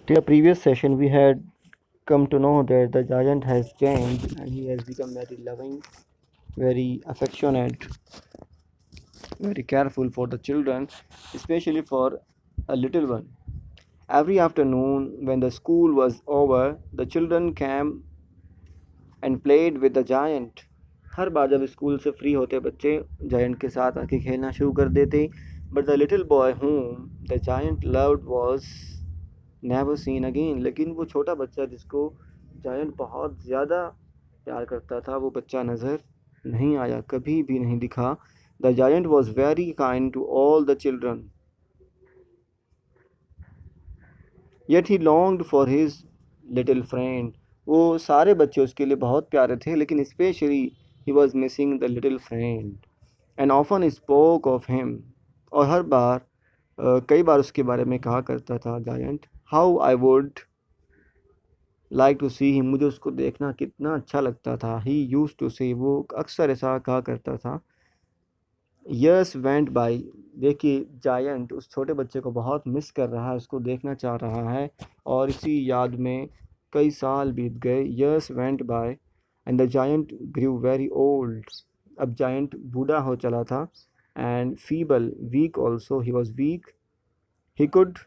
In the previous session, we had come to know that the giant has changed and he has become very loving, very affectionate, very careful for the children, especially for a little one. Every afternoon, when the school was over, the children came and played with the giant. हर बार जब school से free होते बच्चे giant के साथ आके खेलना शुरू कर देते. But the little boy whom the giant loved was never seen again. लेकिन वो छोटा बच्चा जिसको जायंट बहुत ज़्यादा प्यार करता था वो बच्चा नज़र नहीं आया, कभी भी नहीं दिखा. The giant was very kind to all the children. Yet he longed for his little friend. वो सारे बच्चे उसके लिए बहुत प्यारे थे लेकिन specially he was missing the little friend and often spoke of him. और हर बार कई बार उसके बारे में कहा करता था giant. How I would like to see him. मुझे उसको देखना कितना अच्छा लगता था. He used to say. वो अक्सर ऐसा कहा करता था. Years went by. देखिए जायंट उस छोटे बच्चे को बहुत मिस कर रहा है, उसको देखना चाह रहा है और इसी याद में कई साल बीत गए. Years went by and the giant grew very old. अब जायंट बूढ़ा हो चला था and feeble, weak also. He was weak. He could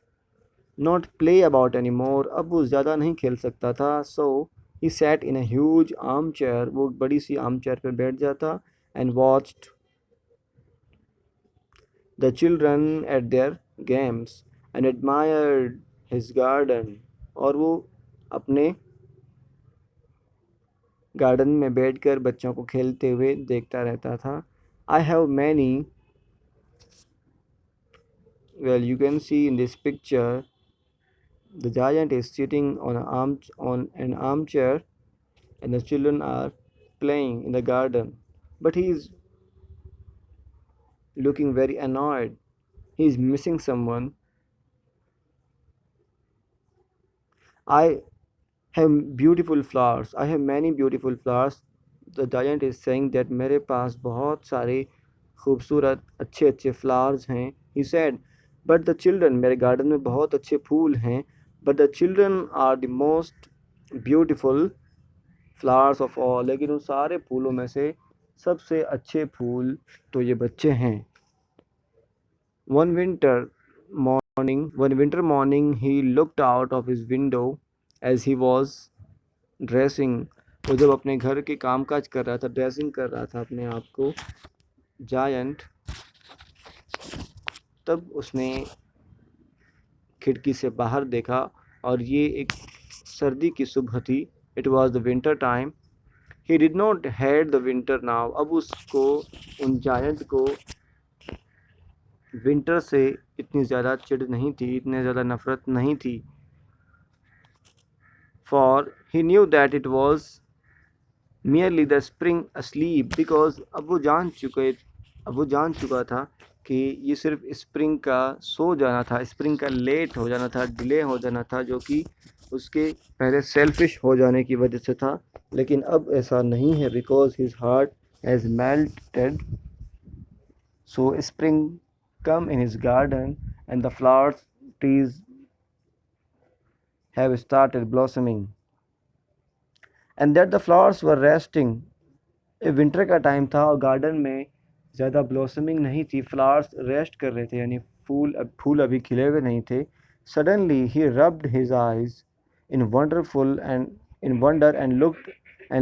not play about anymore. अब वो ज़्यादा नहीं खेल सकता था. So he sat in a huge armchair. वो बड़ी सी आर्मचेयर पे बैठ जाता and watched the children at their games and admired his garden. और वो अपने गार्डन में बैठकर बच्चों को खेलते हुए देखता रहता था. I have many. Well, you can see in this picture the giant is sitting on an armchair and the children are playing in the garden. But he is looking very annoyed. He is missing someone. I have beautiful flowers. I have many beautiful flowers. The giant is saying that मेरे पास बहुत सारे खूबसूरत अच्छे अच्छे flowers हैं. He said, but the children, मेरे garden में बहुत अच्छे फूल हैं. But the children are the most beautiful flowers of all. लेकिन उन सारे फूलों में से सबसे अच्छे फूल तो ये बच्चे हैं. One winter morning, he looked out of his window as he was dressing. वो जब अपने घर के काम काज कर रहा था, ड्रेसिंग कर रहा था अपने आप को जायंट, तब उसने खिड़की से बाहर देखा और ये एक सर्दी की सुबह थी. It was the winter time. He did not hate the winter now. अब उसको उन जायंट को विंटर से इतनी ज़्यादा चिढ़ नहीं थी, इतनी ज़्यादा नफ़रत नहीं थी. For he knew that it was merely the spring asleep. because अब वो जान चुका था कि ये सिर्फ स्प्रिंग का सो जाना था, स्प्रिंग का लेट हो जाना था, डिले हो जाना था, जो कि उसके पहले सेल्फिश हो जाने की वजह से था. लेकिन अब ऐसा नहीं है because his heart has melted. So spring come in his garden and the flowers trees have started blossoming and that the flowers were resting. Winter का टाइम था और गार्डन में ज़्यादा ब्लॉसमिंग नहीं थी, फ्लावर्स रेस्ट कर रहे थे, यानी फूल अभी खिले हुए नहीं थे. Suddenly he rubbed his eyes in wonderful and in wonder and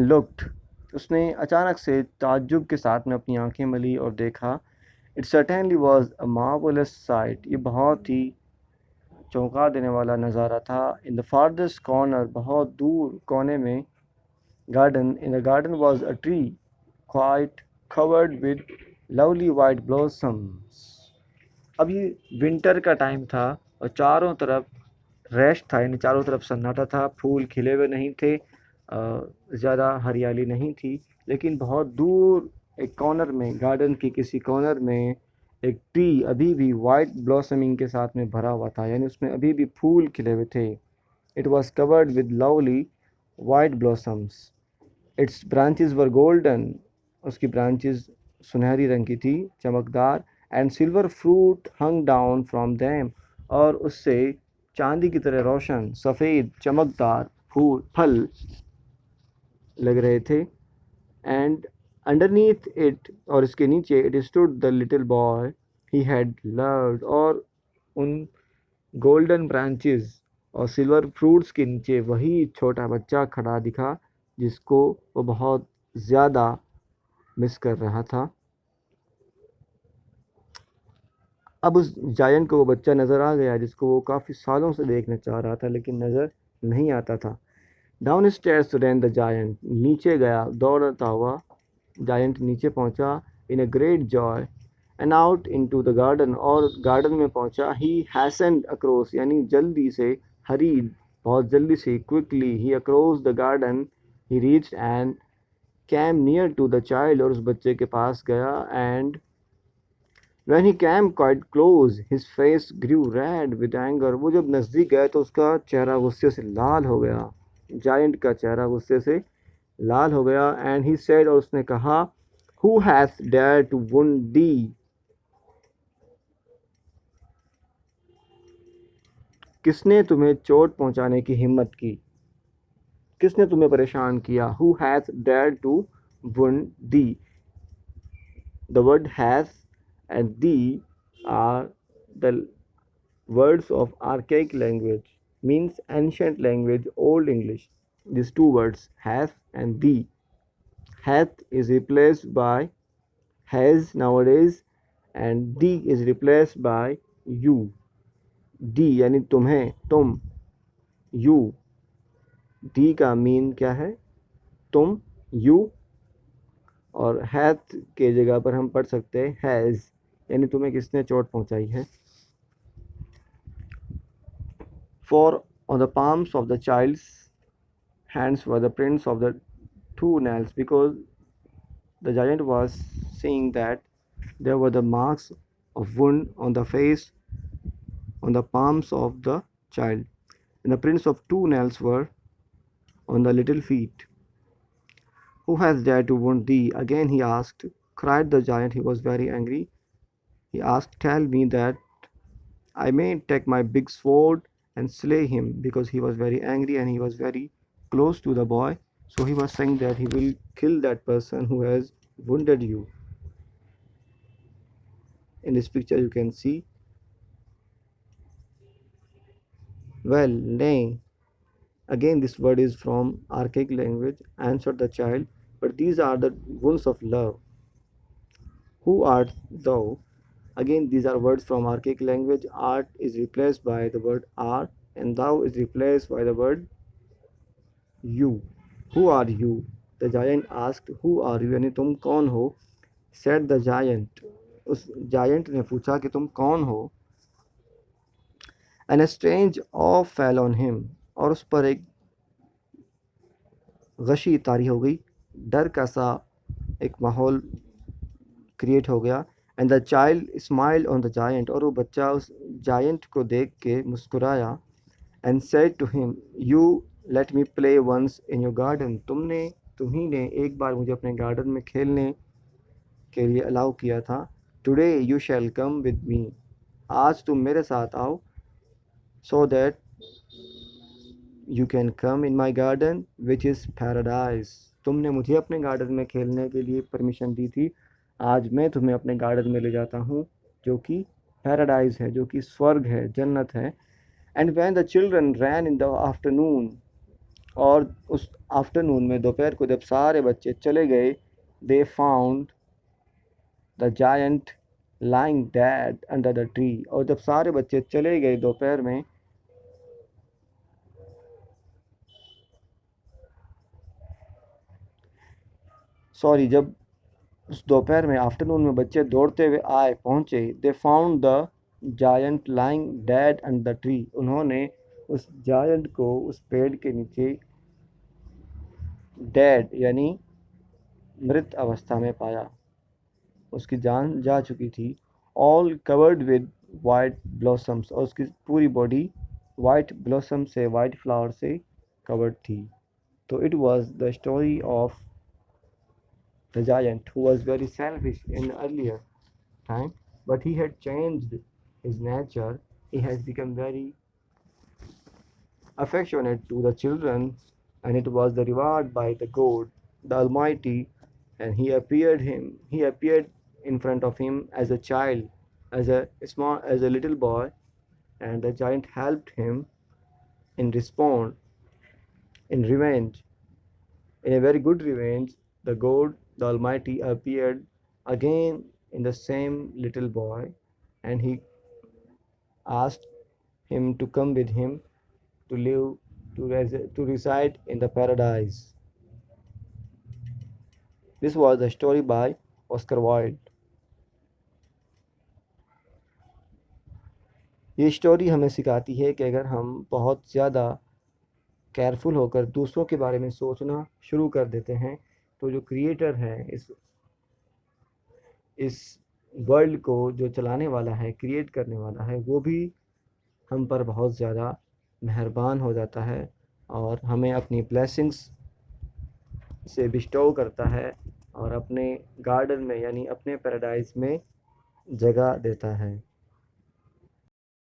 looked. उसने अचानक से ताज्जुब के साथ में अपनी आंखें मली और देखा. It certainly was a marvellous site. ये बहुत ही चौंका देने वाला नज़ारा था. इन द फार्देस्ट कॉर्नर, बहुत दूर कोने में, in the garden was a tree quite covered with lovely white blossoms. अब ये विंटर का टाइम था और चारों तरफ रेस्ट था, यानी चारों तरफ सन्नाटा था, फूल खिले हुए नहीं थे, ज़्यादा हरियाली नहीं थी. लेकिन बहुत दूर एक कॉर्नर में, गार्डन की किसी कॉर्नर में एक ट्री अभी भी वाइट ब्लॉसमिंग के साथ में भरा हुआ था, यानी उसमें अभी भी फूल खिले हुए थे. It was covered with lovely white blossoms. It's branches were golden. उसकी ब्रांचेस सुनहरी रंग की थी, चमकदार. And silver fruit hung down from them. और उससे चांदी की तरह रोशन, सफ़ेद, चमकदार फल लग रहे थे। एंड अंडरनीथ इट, और इसके नीचे, it stood the little boy he had loved, और उन गोल्डन ब्रांचेस और सिल्वर फ्रूट्स के नीचे वही छोटा बच्चा खड़ा दिखा जिसको वो बहुत ज़्यादा मिस कर रहा था। अब उस जायंट को वो बच्चा नज़र आ गया जिसको वो काफ़ी सालों से देखना चाह रहा था लेकिन नज़र नहीं आता था। Downstairs ran the giant, नीचे गया दौड़ता हुआ जायंट नीचे पहुंचा। In a great joy and out into the garden, और गार्डन में पहुंचा। ही हैसेंड अक्रॉस, यानी जल्दी से, हरीड, बहुत जल्दी से, क्विकली ही across the garden, he reached and came near to the child, और उस बच्चे के पास गया। And when he came quite close his face grew red with anger, वो जब नज़दीक गया तो उसका चेहरा गुस्से से लाल हो गया। जायंट का चेहरा गुस्से से लाल हो गया। एंड ही सेड, और उसने कहा, who hath dared to wound thee, किसने तुम्हें चोट पहुंचाने की हिम्मत की, किसने तुम्हें परेशान किया। who hath dared to wound thee, the word hath and thee are the words of archaic language, means ancient language, old English. These two words, hath and thee. Hath is replaced by has nowadays, and thee is replaced by you. दी यानी तुम्हें, तुम, you, दी का mean क्या है, तुम, you, और hath के जगह पर हम पढ़ सकते हैं हैज़, यानी तुम्हें किसने चोट पहुंचाई है। For on the palms of the child's hands were the prints of the two nails, because the giant was seeing that there were the marks of wound on the face, on the palms of the child, and the prints of two nails were on the little feet. Who has dared to wound thee? Again he asked. Cried the giant. He was very angry. He asked, tell me that I may take my big sword and slay him, because he was very angry and he was very close to the boy. So he was saying that he will kill that person who has wounded you. In this picture you can see. Well, nay. Again this word is from archaic language, answered the child, but these are the wounds of love. Who art thou? Again these are words from archaic language. Art is replaced by the word are, and thou is replaced by the word you. Who are you? The giant asked, who are you? यानी तुम कौन हो? Said the giant. उस giant ने पूछा कि तुम कौन हो? And a strange awe fell on him. और उस पर एक गशी तारी हो गई, डर का सा एक माहौल क्रिएट हो गया। And the child smiled on the giant, और वो बच्चा उस जायंट को देख के मुस्कुराया। And said to him, you let me play once in your garden, तुम्ही ने एक बार मुझे अपने गार्डन में खेलने के लिए अलाउ किया था। Today you shall come with me, आज तुम मेरे साथ आओ। So that you can come in my garden which is paradise, तुमने मुझे अपने गार्डन में खेलने के लिए परमिशन दी थी, आज मैं तुम्हें अपने गार्डन में ले जाता हूँ जो कि पैराडाइज है, जो कि स्वर्ग है, जन्नत है। And when the children ran in the afternoon, और उस आफ्टरनून में, दोपहर को जब सारे बच्चे चले गए, they found the giant lying dead under the tree, और जब सारे बच्चे चले गए दोपहर में, सॉरी, जब उस दोपहर में, आफ्टरनून में, बच्चे दौड़ते हुए आए, पहुंचे, they found the giant lying dead under the tree, उन्होंने उस जायंट को उस पेड़ के नीचे डेड यानी मृत अवस्था में पाया, उसकी जान जा चुकी थी। All covered with white blossoms, और उसकी पूरी बॉडी वाइट ब्लॉसम से, वाइट फ्लावर से कवर्ड थी। तो it was the story of the giant who was very selfish in earlier time, but he had changed his nature. He has become very affectionate to the children, and it was the reward by the God, the Almighty, and he appeared in front of him as a child, as a little boy, and the giant helped him in response, in revenge, in a very good revenge. The God, the Almighty, appeared again in the same little boy, and he asked him to come with him to live, to reside in the paradise. This was a story by Oscar Wilde. ये story हमें सिखाती है कि अगर हम बहुत ज़्यादा careful होकर दूसरों के बारे में सोचना शुरू कर देते हैं, तो जो क्रिएटर है इस वर्ल्ड को जो चलाने वाला है, क्रिएट करने वाला है, वो भी हम पर बहुत ज़्यादा मेहरबान हो जाता है और हमें अपनी ब्लेसिंग्स से बिस्टो करता है और अपने गार्डन में यानी अपने पैराडाइज में जगह देता है।